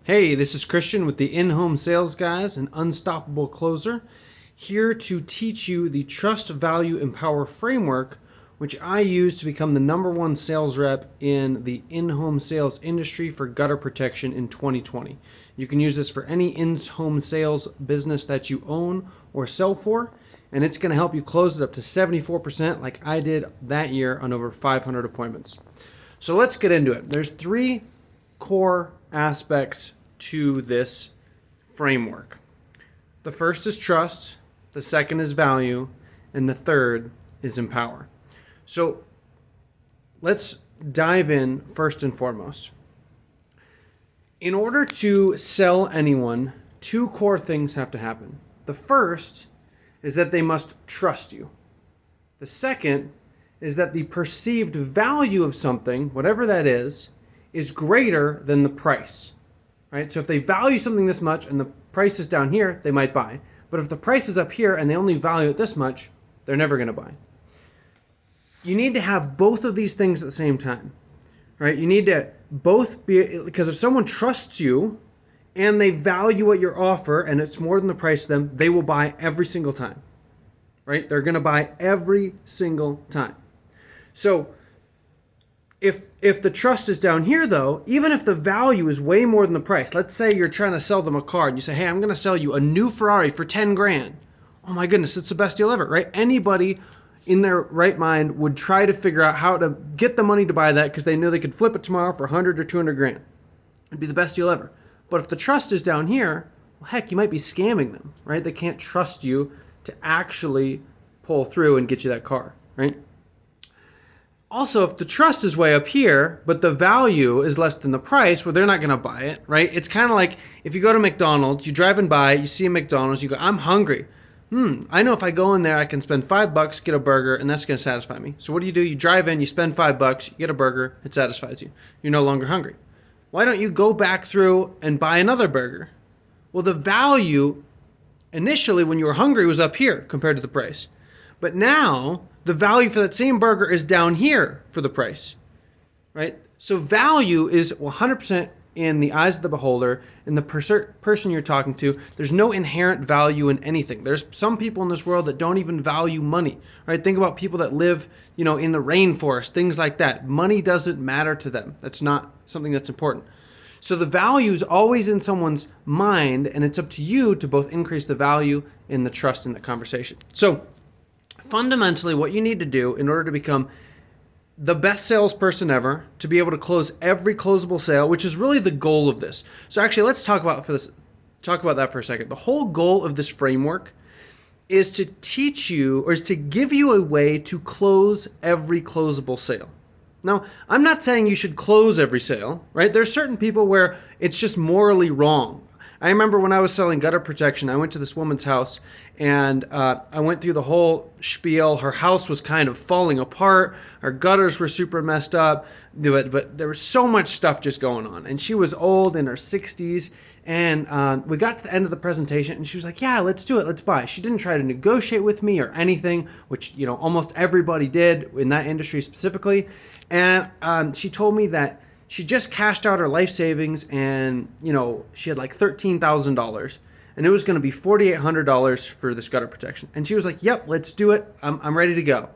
Hey, this is Christian with the In-Home Sales Guys, an unstoppable closer, here to teach you the Trust, Value, and Power framework, which I use to become the #1 sales rep in the in-home sales industry for gutter protection in 2020. You can use this for any in-home sales business that you own or sell for, and it's going to help you close it up to 74% like I did that year on over 500 appointments. So let's get into it. There's 3 core aspects to this framework. The first is trust, the second is value, and the third is empower. So let's dive in first and foremost. In order to sell anyone, 2 core things have to happen. The first is that they must trust you. The second is that the perceived value of something, whatever that is greater than the price. Right? So if they value something this much and the price is down here, they might buy. But if the price is up here and they only value it this much, they're never going to buy. You need to have both of these things at the same time. Right? You need to both be, because if someone trusts you and they value what your offer and it's more than the price to them, they will buy every single time. Right? They're going to buy every single time. So if the trust is down here, though, even if the value is way more than the price, let's say you're trying to sell them a car and you say, hey, I'm going to sell you a new Ferrari for 10 grand. Oh my goodness, it's the best deal ever, right? Anybody in their right mind would try to figure out how to get the money to buy that because they knew they could flip it tomorrow for 100 or 200 grand. It'd be the best deal ever. But if the trust is down here, well, heck, you might be scamming them, right? They can't trust you to actually pull through and get you that car, right? Also, if the trust is way up here, but the value is less than the price, well, they're not going to buy it, right? It's kind of like if you go to McDonald's, you're driving by, you see a McDonald's, you go, I'm hungry. I know if I go in there, I can spend $5, get a burger, and that's going to satisfy me. So what do? You drive in, you spend $5, you get a burger, it satisfies you. You're no longer hungry. Why don't you go back through and buy another burger? Well, the value initially when you were hungry was up here compared to the price. But now the value for that same burger is down here for the price, right? So value is 100% in the eyes of the beholder, and the person you're talking to. There's no inherent value in anything. There's some people in this world that don't even value money, right? Think about people that live, in the rainforest, things like that. Money doesn't matter to them. That's not something that's important. So the value is always in someone's mind, and it's up to you to both increase the value and the trust in the conversation. So fundamentally, what you need to do in order to become the best salesperson ever, to be able to close every closable sale, which is really the goal of this. So actually, let's talk about that for a second. The whole goal of this framework is to teach you, or is to give you a way to close every closable sale. Now, I'm not saying you should close every sale, right? There's certain people where it's just morally wrong. I remember when I was selling gutter protection, I went to this woman's house and I went through the whole spiel. Her house was kind of falling apart. Her gutters were super messed up, but there was so much stuff just going on. And she was old, in her 60s. And we got to the end of the presentation and she was like, yeah, let's do it. Let's buy. She didn't try to negotiate with me or anything, which, almost everybody did in that industry specifically. And she told me that she just cashed out her life savings and, she had like $13,000 and it was going to be $4,800 for this gutter protection. And she was like, yep, let's do it. I'm ready to go.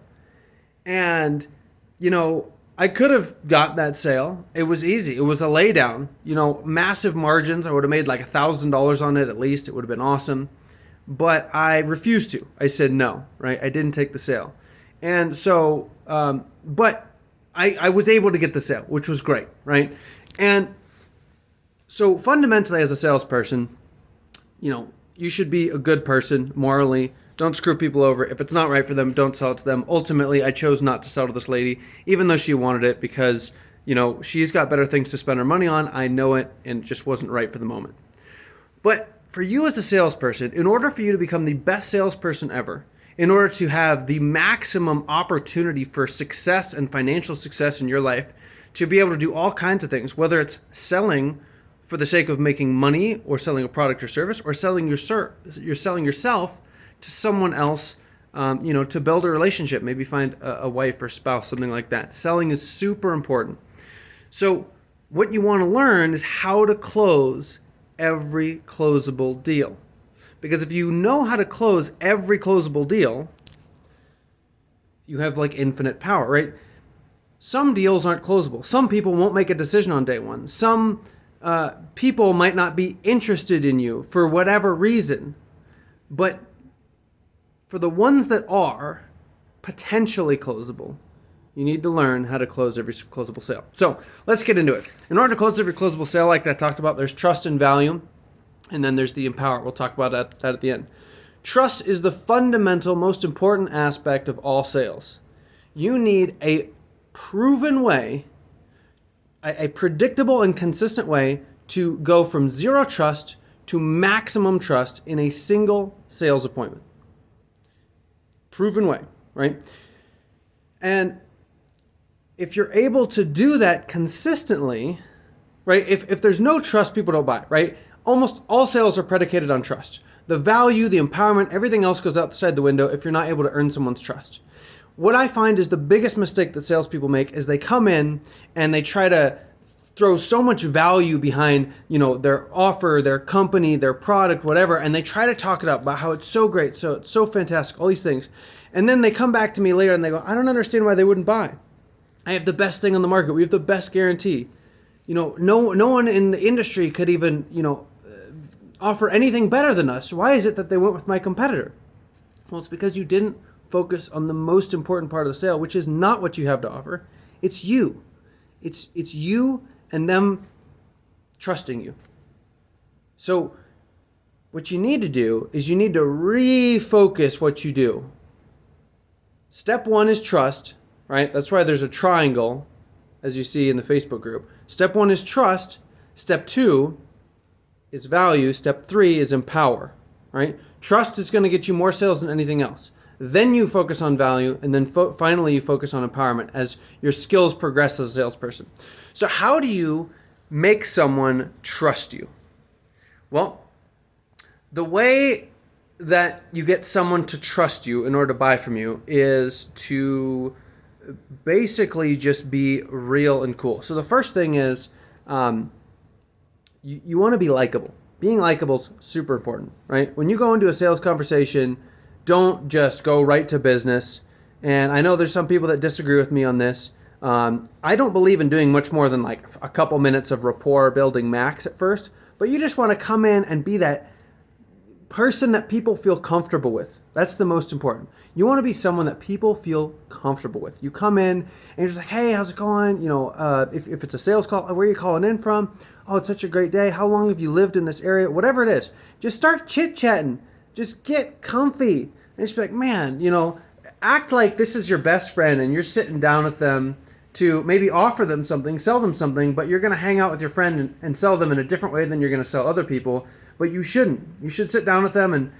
And, I could have got that sale. It was easy. It was a lay down, massive margins. I would have made like $1,000 on it at least. It would have been awesome. But I refused to. I said no, right? I didn't take the sale. And so, but I was able to get the sale, which was great, right? And so fundamentally as a salesperson, you should be a good person morally. Don't screw people over. If it's not right for them, don't sell it to them. Ultimately, I chose not to sell to this lady, even though she wanted it because, she's got better things to spend her money on. I know it, and it just wasn't right for the moment. But for you as a salesperson, in order for you to become the best salesperson ever, in order to have the maximum opportunity for success and financial success in your life, to be able to do all kinds of things, whether it's selling for the sake of making money or selling a product or service or you're selling yourself to someone else, to build a relationship, maybe find a wife or spouse, something like that. Selling is super important. So what you want to learn is how to close every closable deal. Because if you know how to close every closable deal, you have like infinite power, right? Some deals aren't closable. Some people won't make a decision on day one. Some people might not be interested in you for whatever reason. But for the ones that are potentially closable, you need to learn how to close every closable sale. So let's get into it. In order to close every closable sale, like I talked about, there's trust and value, and then there's the empower. We'll talk about that at the end. Trust is the fundamental, most important aspect of all sales. You need a proven way, a predictable and consistent way to go from zero trust to maximum trust in a single sales appointment. Proven way, right? And if you're able to do that consistently, right? If there's no trust, people don't buy, right? Almost all sales are predicated on trust. The value, the empowerment, everything else goes outside the window if you're not able to earn someone's trust. What I find is the biggest mistake that salespeople make is they come in and they try to throw so much value behind, their offer, their company, their product, whatever, and they try to talk it up about how it's so great, so it's so fantastic, all these things. And then they come back to me later and they go, I don't understand why they wouldn't buy. I have the best thing on the market. We have the best guarantee. No one in the industry could even, offer anything better than us. Why is it that they went with my competitor? Well, it's because you didn't focus on the most important part of the sale, which is not what you have to offer. It's you. It's you and them trusting you. So what you need to do is you need to refocus what you do. Step one is trust, right? That's why there's a triangle, as you see in the Facebook group. Step one is trust. Step two is value. Step three is empower, right? Trust is going to get you more sales than anything else. Then you focus on value, and then finally you focus on empowerment as your skills progress as a salesperson. So how do you make someone trust you? Well, the way that you get someone to trust you in order to buy from you is to basically just be real and cool. So the first thing is you want to be likable. Being likable is super important, right? When you go into a sales conversation, don't just go right to business. And I know there's some people that disagree with me on this. I don't believe in doing much more than like a couple minutes of rapport building max at first, but you just want to come in and be that person that people feel comfortable with. That's the most important. You want to be someone that people feel comfortable with. You come in and you're just like, hey, how's it going? If it's a sales call, where are you calling in from? Oh, it's such a great day. How long have you lived in this area? Whatever it is, just start chit-chatting. Just get comfy and just be like, man, act like this is your best friend and you're sitting down with them to maybe offer them something, sell them something, but you're going to hang out with your friend and sell them in a different way than you're going to sell other people. But you shouldn't. You should sit down with them and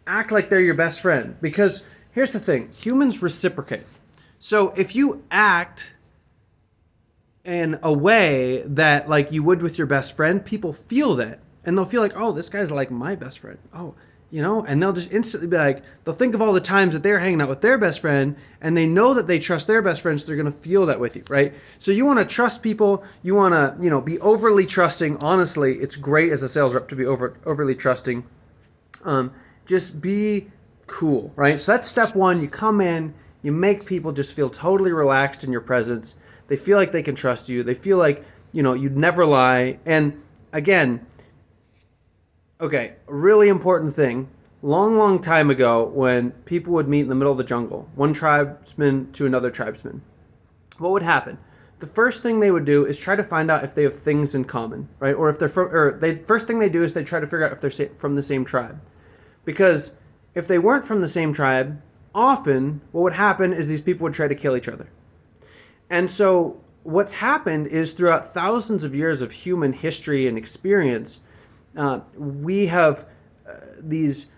act like they're your best friend. Because here's the thing. Humans reciprocate. So if you act in a way that like you would with your best friend, people feel that. And they'll feel like, oh, this guy's like my best friend. Oh, and they'll just instantly be like, they'll think of all the times that they're hanging out with their best friend, and they know that they trust their best friend, so they're going to feel that with you, right? So you want to trust people. You want to, be overly trusting. Honestly, it's great as a sales rep to be overly trusting. Just be cool, right? So that's step one. You come in, you make people just feel totally relaxed in your presence. They feel like they can trust you. They feel like, you'd never lie. And again, okay, a really important thing. Long time ago, when people would meet in the middle of the jungle, one tribesman to another tribesman, what would happen? The first thing they would do is try to find out if they have things in common, right? Or if they're first thing they do is they try to figure out if they're from the same tribe. Because if they weren't from the same tribe, often what would happen is these people would try to kill each other. And so what's happened is throughout thousands of years of human history and experience, we have these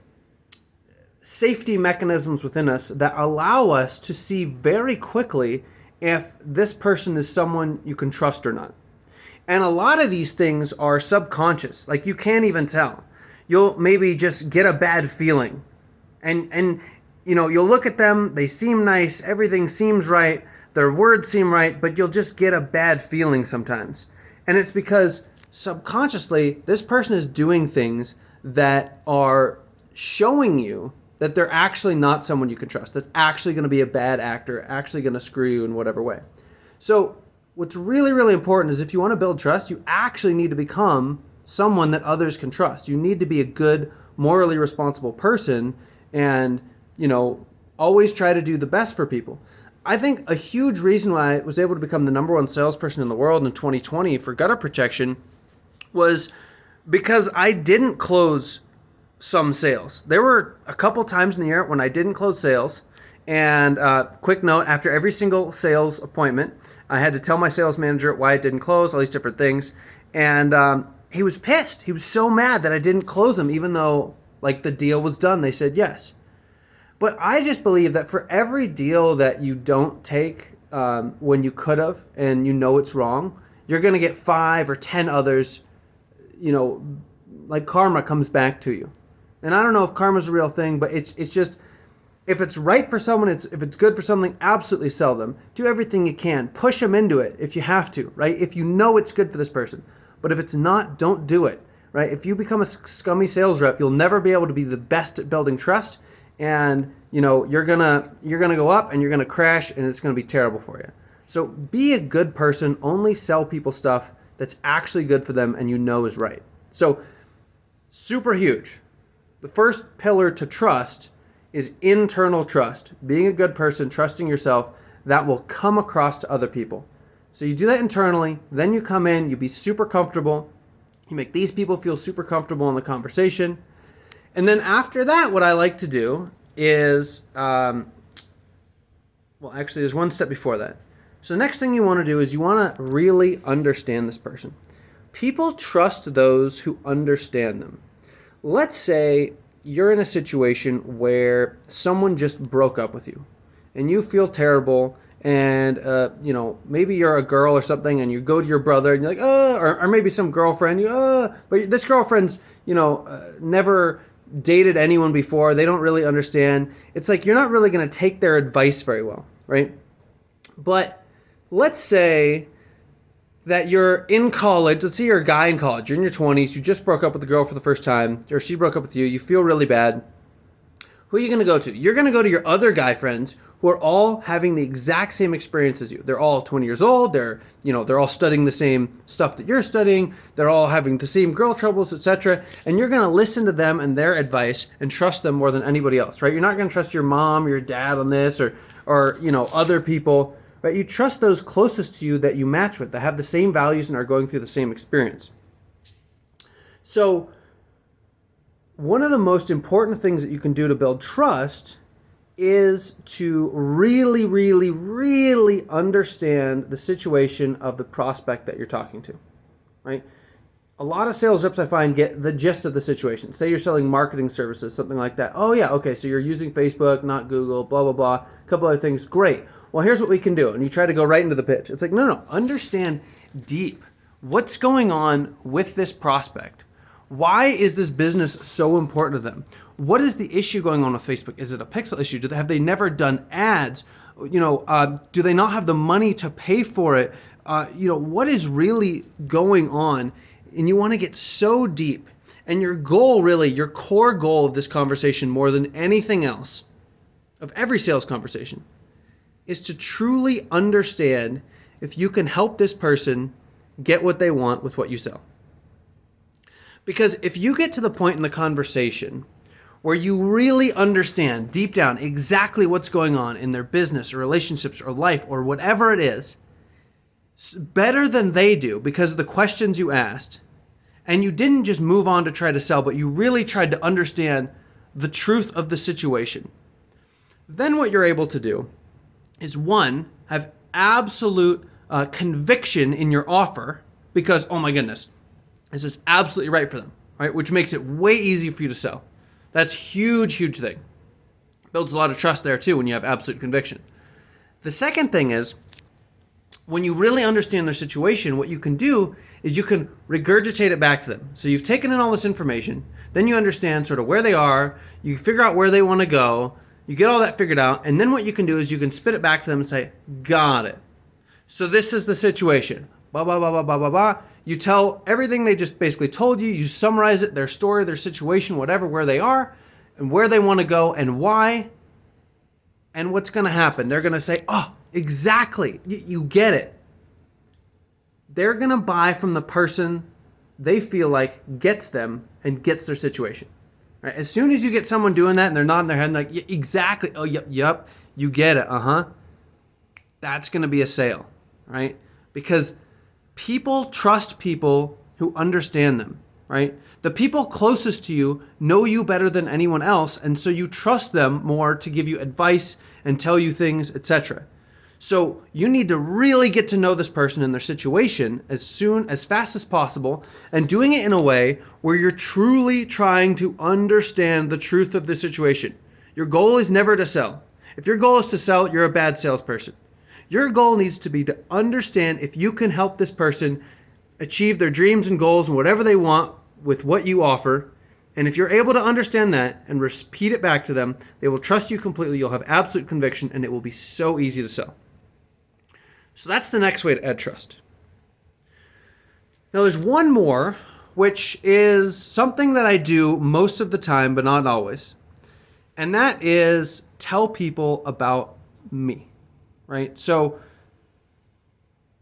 safety mechanisms within us that allow us to see very quickly if this person is someone you can trust or not. And a lot of these things are subconscious. Like you can't even tell. You'll maybe just get a bad feeling. And you'll look at them, they seem nice, everything seems right, their words seem right, but you'll just get a bad feeling sometimes. And it's because subconsciously, this person is doing things that are showing you that they're actually not someone you can trust. That's actually going to be a bad actor, actually going to screw you in whatever way. So what's really, really important is if you want to build trust, you actually need to become someone that others can trust. You need to be a good, morally responsible person and, always try to do the best for people. I think a huge reason why I was able to become the #1 salesperson in the world in 2020 for gutter protection was because I didn't close some sales. There were a couple times in the year when I didn't close sales. And quick note, after every single sales appointment, I had to tell my sales manager why it didn't close, all these different things. And he was pissed. He was so mad that I didn't close them, even though the deal was done. They said yes. But I just believe that for every deal that you don't take when you could have and it's wrong, you're going to get 5 or 10 others, karma comes back to you. And I don't know if karma's a real thing, but it's just, if it's right for someone, if it's good for something, absolutely sell them. Do everything you can. Push them into it if you have to, right? If you know it's good for this person. But if it's not, don't do it, right? If you become a scummy sales rep, you'll never be able to be the best at building trust. And, you're gonna go up and you're gonna crash and it's gonna be terrible for you. So be a good person. Only sell people stuff that's actually good for them and is right. So super huge. The first pillar to trust is internal trust. Being a good person, trusting yourself, that will come across to other people. So you do that internally, then you come in, you be super comfortable, you make these people feel super comfortable in the conversation. And then after that, what I like to do is, there's one step before that. So the next thing you want to do is you want to really understand this person. People trust those who understand them. Let's say you're in a situation where someone just broke up with you and you feel terrible and, maybe you're a girl or something and you go to your brother and you're like, or maybe some girlfriend, but this girlfriend's, never dated anyone before. They don't really understand. It's like you're not really going to take their advice very well, right? But let's say that you're in college. Let's say you're a guy in college. You're in your 20s. You just broke up with a girl for the first time, or she broke up with you. You feel really bad. Who are you going to go to? You're going to go to your other guy friends who are all having the exact same experience as you. They're all 20 years old. They're all studying the same stuff that you're studying. They're all having the same girl troubles, etc. And you're going to listen to them and their advice and trust them more than anybody else, right? You're not going to trust your mom, your dad on this, or other people. But you trust those closest to you that you match with, that have the same values and are going through the same experience. So one of the most important things that you can do to build trust is to really, really, really understand the situation of the prospect that you're talking to, right? A lot of sales reps I find get the gist of the situation. Say you're selling marketing services, something like that. Oh yeah, okay, so you're using Facebook, not Google, blah, blah, blah, a couple other things. Great. Well, here's what we can do. And you try to go right into the pitch. It's like, no, understand deep. What's going on with this prospect? Why is this business so important to them? What is the issue going on with Facebook? Is it a pixel issue? Have they never done ads? Do they not have the money to pay for it? What is really going on? And you want to get so deep. And your goal, really, your core goal of this conversation more than anything else, of every sales conversation, is to truly understand if you can help this person get what they want with what you sell. Because if you get to the point in the conversation where you really understand deep down exactly what's going on in their business or relationships or life or whatever it is, better than they do because of the questions you asked, and you didn't just move on to try to sell, but you really tried to understand the truth of the situation, then what you're able to do is, one, have absolute conviction in your offer because, oh my goodness, this is absolutely right for them, right? Which makes it way easier for you to sell. That's huge, huge thing. Builds a lot of trust there too when you have absolute conviction. The second thing is, when you really understand their situation, what you can do is you can regurgitate it back to them. So you've taken in all this information, then you understand sort of where they are, you figure out where they want to go, you get all that figured out, and then what you can do is you can spit it back to them and say, got it. So this is the situation. Blah, blah, blah, blah, blah, blah, blah. You tell everything they just basically told you. You summarize it, their story, their situation, whatever, where they are and where they want to go and why. And what's going to happen? They're going to say, oh, exactly. You get it. They're going to buy from the person they feel like gets them and gets their situation. Right? As soon as you get someone doing that and they're nodding their head and like, yeah, exactly. Oh, yep. You get it. That's going to be a sale, right? Because people trust people who understand them, right? The people closest to you know you better than anyone else, and so you trust them more to give you advice and tell you things, etc. So you need to really get to know this person and their situation as fast as possible, and doing it in a way where you're truly trying to understand the truth of the situation. Your goal is never to sell. If your goal is to sell, you're a bad salesperson. Your goal needs to be to understand if you can help this person achieve their dreams and goals and whatever they want with what you offer. And if you're able to understand that and repeat it back to them, they will trust you completely. You'll have absolute conviction, and it will be so easy to sell. So that's the next way to add trust. Now there's one more, which is something that I do most of the time, but not always. And that is tell people about me, right? So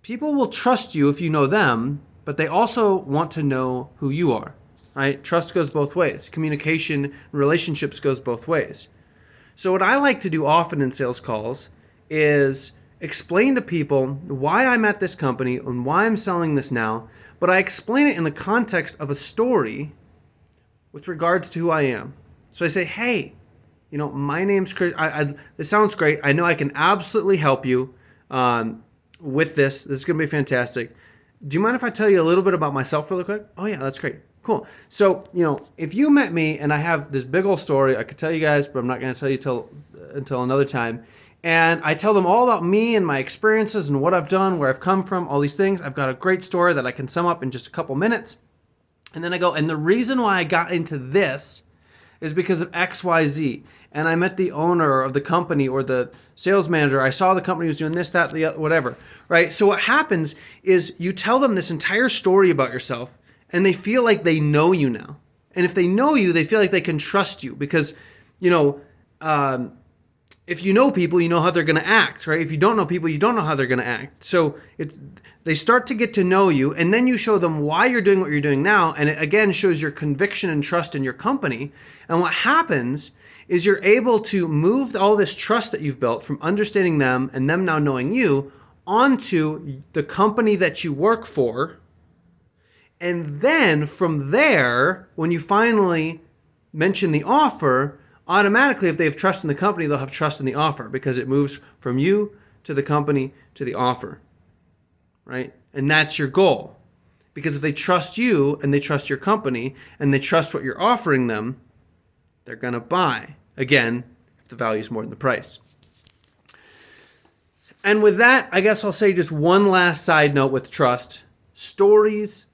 people will trust you if you know them, but they also want to know who you are, right? Trust goes both ways. Communication, relationships goes both ways. So what I like to do often in sales calls is explain to people why I'm at this company and why I'm selling this now, but I explain it in the context of a story with regards to who I am. So I say, hey, my name's Chris. This sounds great. I know I can absolutely help you with this. This is going to be fantastic. Do you mind if I tell you a little bit about myself really quick? Oh, yeah, that's great. Cool. So, if you met me and I have this big old story, I could tell you guys, but I'm not going to tell you until another time. And I tell them all about me and my experiences and what I've done, where I've come from, all these things. I've got a great story that I can sum up in just a couple minutes. And then I go, and the reason why I got into this is because of X, Y, Z. And I met the owner of the company or the sales manager. I saw the company was doing this, that, the other, whatever, right? So what happens is you tell them this entire story about yourself, and they feel like they know you now. And if they know you, they feel like they can trust you because, if you know people, you know how they're going to act, right? If you don't know people, you don't know how they're going to act. So they start to get to know you, and then you show them why you're doing what you're doing now, and it again shows your conviction and trust in your company. And what happens is you're able to move all this trust that you've built from understanding them and them now knowing you onto the company that you work for. And then from there, when you finally mention the offer, automatically, if they have trust in the company, they'll have trust in the offer because it moves from you to the company to the offer, right? And that's your goal. Because if they trust you and they trust your company and they trust what you're offering them, they're going to buy. Again, if the value is more than the price. And with that, I guess I'll say just one last side note with trust. Stories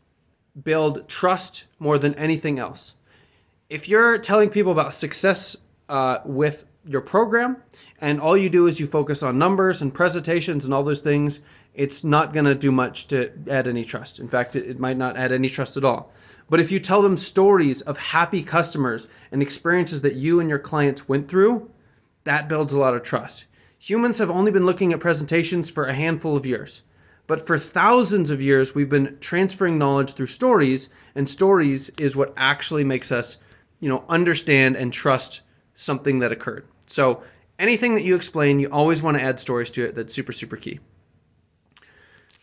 build trust more than anything else. If you're telling people about success with your program and all you do is you focus on numbers and presentations and all those things, it's not going to do much to add any trust. In fact, it might not add any trust at all. But if you tell them stories of happy customers and experiences that you and your clients went through, that builds a lot of trust. Humans have only been looking at presentations for a handful of years. But for thousands of years, we've been transferring knowledge through stories, and stories is what actually makes us understand and trust something that occurred. So anything that you explain, you always want to add stories to it. That's super, super key.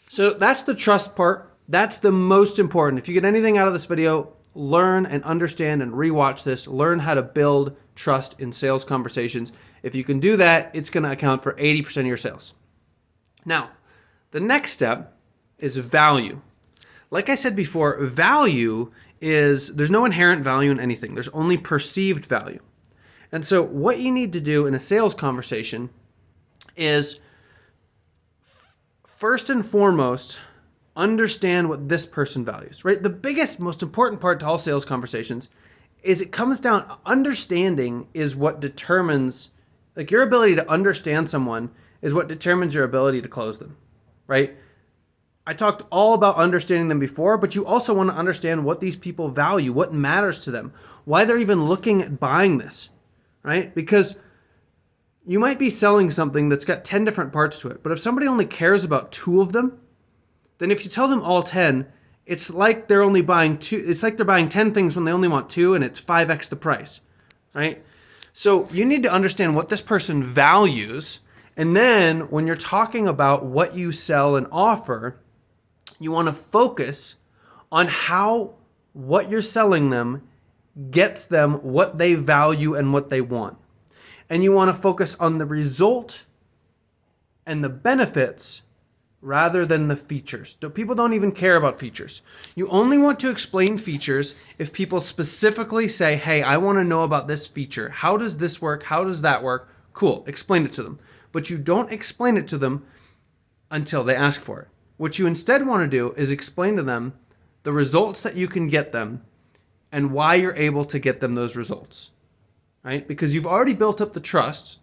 So that's the trust part. That's the most important. If you get anything out of this video, learn and understand and rewatch this. Learn how to build trust in sales conversations. If you can do that, it's going to account for 80% of your sales. Now, the next step is value. Like I said before, value is, there's no inherent value in anything. There's only perceived value. And so what you need to do in a sales conversation is first and foremost, understand what this person values, right? The biggest, most important part to all sales conversations is it comes down, understanding is what determines, like your ability to understand someone is what determines your ability to close them, right? I talked all about understanding them before, but you also want to understand what these people value, what matters to them, why they're even looking at buying this, right? Because you might be selling something that's got 10 different parts to it, but if somebody only cares about 2 of them, then if you tell them all 10, it's like they're only buying 2. It's like they're buying 10 things when they only want 2, and it's 5x the price, right? So you need to understand what this person values, and then when you're talking about what you sell and offer, you want to focus on how what you're selling them gets them what they value and what they want. And you want to focus on the result and the benefits rather than the features. People don't even care about features. You only want to explain features if people specifically say, hey, I want to know about this feature. How does this work? How does that work? Cool, explain it to them. But you don't explain it to them until they ask for it. What you instead want to do is explain to them the results that you can get them and why you're able to get them those results, right? Because you've already built up the trust.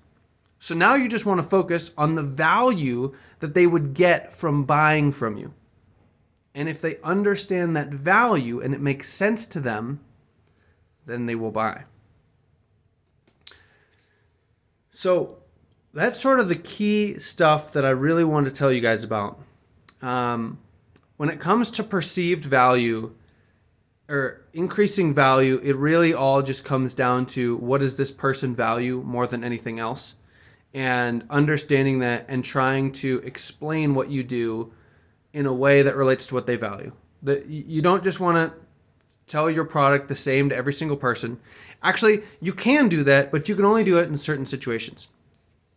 So now you just want to focus on the value that they would get from buying from you. And if they understand that value and it makes sense to them, then they will buy. So that's sort of the key stuff that I really want to tell you guys about. When it comes to perceived value or increasing value, it really all just comes down to what does this person value more than anything else, and understanding that and trying to explain what you do in a way that relates to what they value. You don't just want to tell your product the same to every single person. Actually, you can do that, but you can only do it in certain situations.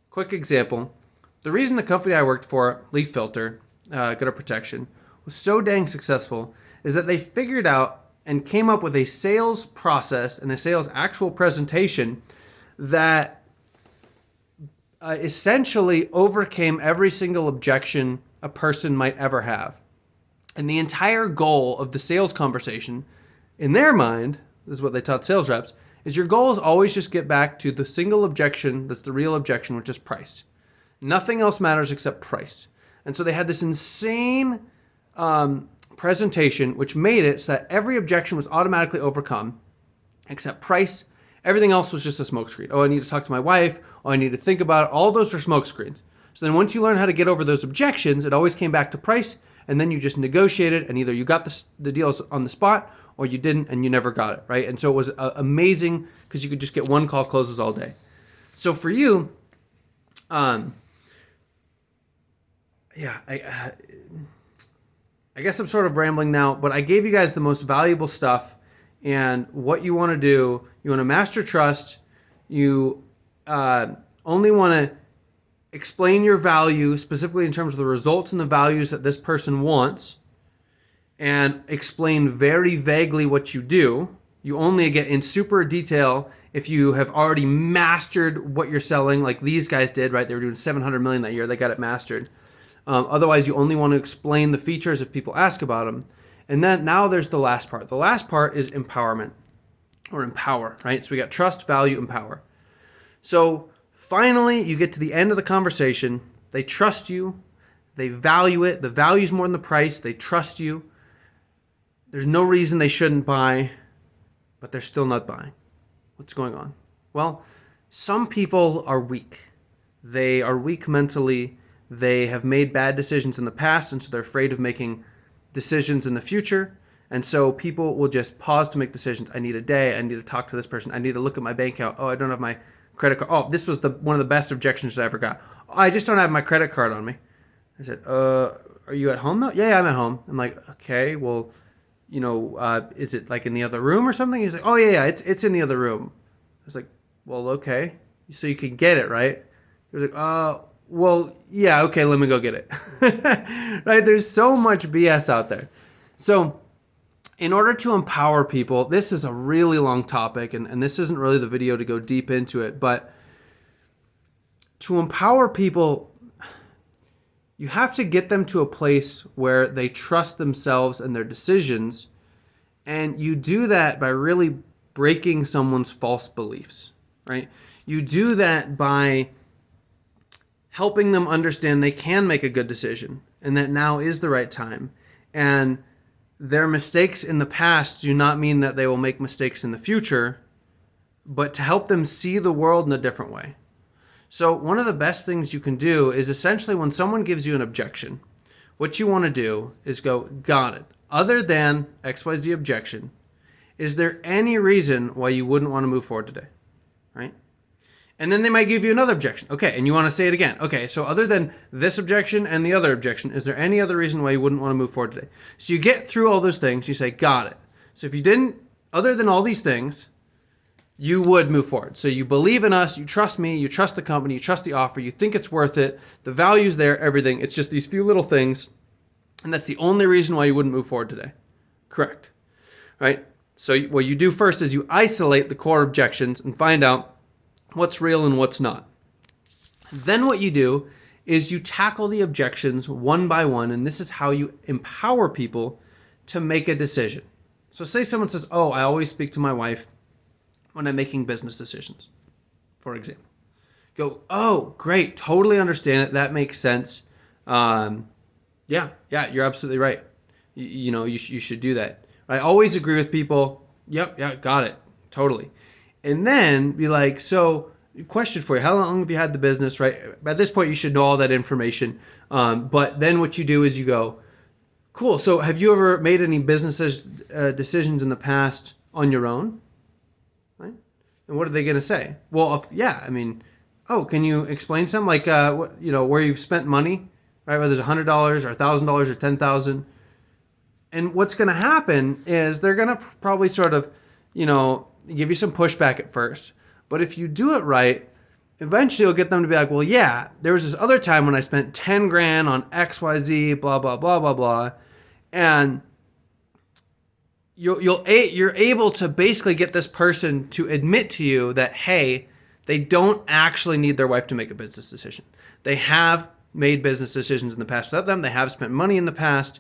Quick example. The reason the company I worked for, Leaf Filter, Gutter Protection, was so dang successful is that they figured out and came up with a sales process and a sales actual presentation that essentially overcame every single objection a person might ever have. And the entire goal of the sales conversation, in their mind, this is what they taught sales reps, is your goal is always just get back to the single objection that's the real objection, which is price. Nothing else matters except price. And so they had this insane presentation, which made it so that every objection was automatically overcome, except price. Everything else was just a smokescreen. Oh, I need to talk to my wife. Oh, I need to think about it. All those are smokescreens. So then once you learn how to get over those objections, it always came back to price, and then you just negotiated, and either you got the deals on the spot, or you didn't, and you never got it, right? And so it was amazing because you could just get one call closes all day. So for you, I guess I'm sort of rambling now, but I gave you guys the most valuable stuff. And what you want to do, you want to master trust. You only want to explain your value specifically in terms of the results and the values that this person wants, and explain very vaguely what you do. You only get in super detail if you have already mastered what you're selling, like these guys did, right? They were doing 700 million that year. They got it mastered. Otherwise, you only want to explain the features if people ask about them. And then now there's the last part. The last part is empowerment, or empower, right? So we got trust, value, empower. So finally, you get to the end of the conversation. They trust you. They value it. The value's more than the price. They trust you. There's no reason they shouldn't buy, but they're still not buying. What's going on? Well, some people are weak. They are weak mentally. They have made bad decisions in the past, and so they're afraid of making decisions in the future. And so people will just pause to make decisions. I need a day. I need to talk to this person. I need to look at my bank account. Oh, I don't have my credit card. Oh, this was one of the best objections I ever got. Oh, I just don't have my credit card on me. I said, are you at home though? Yeah, I'm at home. I'm like, okay, well, is it like in the other room or something? He's like, oh yeah, it's in the other room. I was like, well, okay. So you can get it, right? He was like, well, yeah, okay, let me go get it. Right? There's so much BS out there. So in order to empower people, this is a really long topic, and this isn't really the video to go deep into it, but to empower people, you have to get them to a place where they trust themselves and their decisions, and you do that by really breaking someone's false beliefs, right? You do that by helping them understand they can make a good decision and that now is the right time. And their mistakes in the past do not mean that they will make mistakes in the future, but to help them see the world in a different way. So one of the best things you can do is essentially when someone gives you an objection, what you want to do is go, got it. Other than XYZ objection, is there any reason why you wouldn't want to move forward today? Right? And then they might give you another objection. Okay, and you want to say it again. Okay, so other than this objection and the other objection, is there any other reason why you wouldn't want to move forward today? So you get through all those things, you say, got it. So if you didn't, other than all these things, you would move forward. So you believe in us, you trust me, you trust the company, you trust the offer, you think it's worth it, the value's there, everything. It's just these few little things, and that's the only reason why you wouldn't move forward today. Correct. Right? So what you do first is you isolate the core objections and find out what's real and what's not. Then what you do is you tackle the objections one by one, and this is how you empower people to make a decision. So say someone says, oh, I always speak to my wife when I'm making business decisions, for example. Go, oh, great, totally understand it, that makes sense. Yeah, you're absolutely right. You should do that. I always agree with people. Yep, yeah, got it, totally. And then be like, so, question for you, how long have you had the business, right? At this point, you should know all that information. But then what you do is you go, cool, so have you ever made any business decisions in the past on your own? Right? And what are they going to say? Well, can you explain some? Like, where you've spent money, right? Whether it's $100 or $1,000 or $10,000. And what's going to happen is they're going to probably sort of, give you some pushback at first. But if you do it right, eventually you'll get them to be like, well, yeah, there was this other time when I spent 10 grand on XYZ, blah, blah, blah, blah, blah. And you're able to basically get this person to admit to you that, hey, they don't actually need their wife to make a business decision. They have made business decisions in the past without them. They have spent money in the past.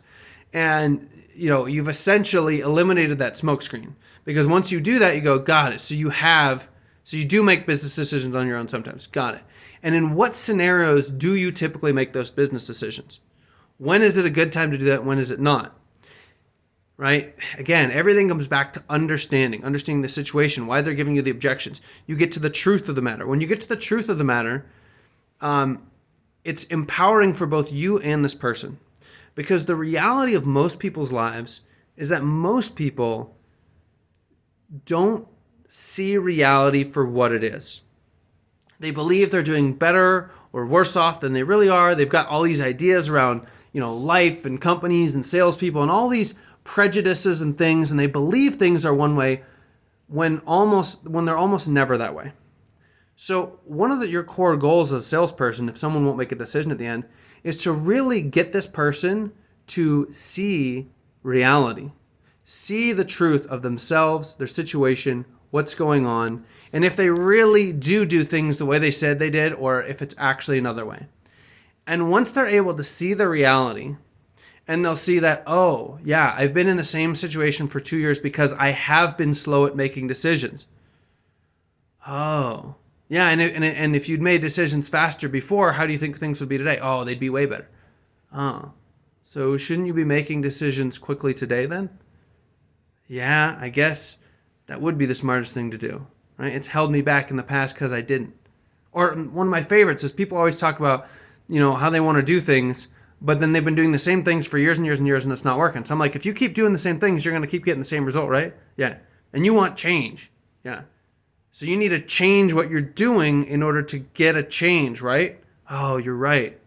And, you've essentially eliminated that smokescreen. Because once you do that, you go, got it. So you do make business decisions on your own sometimes. Got it. And in what scenarios do you typically make those business decisions? When is it a good time to do that? When is it not? Right? Again, everything comes back to understanding the situation, why they're giving you the objections. You get to the truth of the matter. When you get to the truth of the matter, it's empowering for both you and this person. Because the reality of most people's lives is that most people don't see reality for what it is. They believe they're doing better or worse off than they really are. They've got all these ideas around, life and companies and salespeople and all these prejudices and things, and they believe things are one way when they're almost never that way. So one of your core goals as a salesperson, if someone won't make a decision at the end, is to really get this person to see reality. See the truth of themselves, their situation, what's going on, and if they really do things the way they said they did, or if it's actually another way. And once they're able to see the reality, and they'll see that, oh, yeah, I've been in the same situation for 2 years because I have been slow at making decisions. Oh, yeah, and if you'd made decisions faster before, how do you think things would be today? Oh, they'd be way better. Oh, so shouldn't you be making decisions quickly today then? Yeah, I guess that would be the smartest thing to do, right? It's held me back in the past because I didn't. Or one of my favorites is people always talk about, how they want to do things, but then they've been doing the same things for years and years and years and it's not working. So I'm like, if you keep doing the same things, you're going to keep getting the same result, right? Yeah. And you want change. Yeah. So you need to change what you're doing in order to get a change, right? Oh, you're right.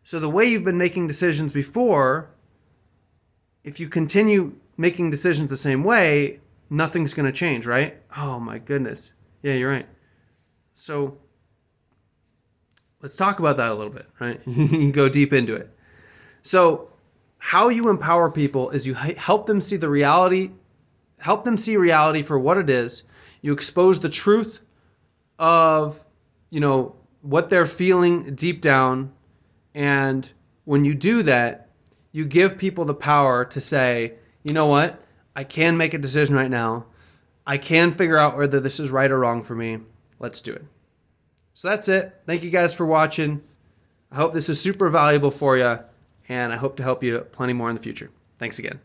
So the way you've been making decisions before, if you continue making decisions the same way, nothing's going to change, right? Oh my goodness. Yeah, you're right. So let's talk about that a little bit, right? You can go deep into it. So how you empower people is you help them see reality for what it is. You expose the truth of, what they're feeling deep down. And when you do that, you give people the power to say, you know what? I can make a decision right now. I can figure out whether this is right or wrong for me. Let's do it. So that's it. Thank you guys for watching. I hope this is super valuable for you, and I hope to help you plenty more in the future. Thanks again.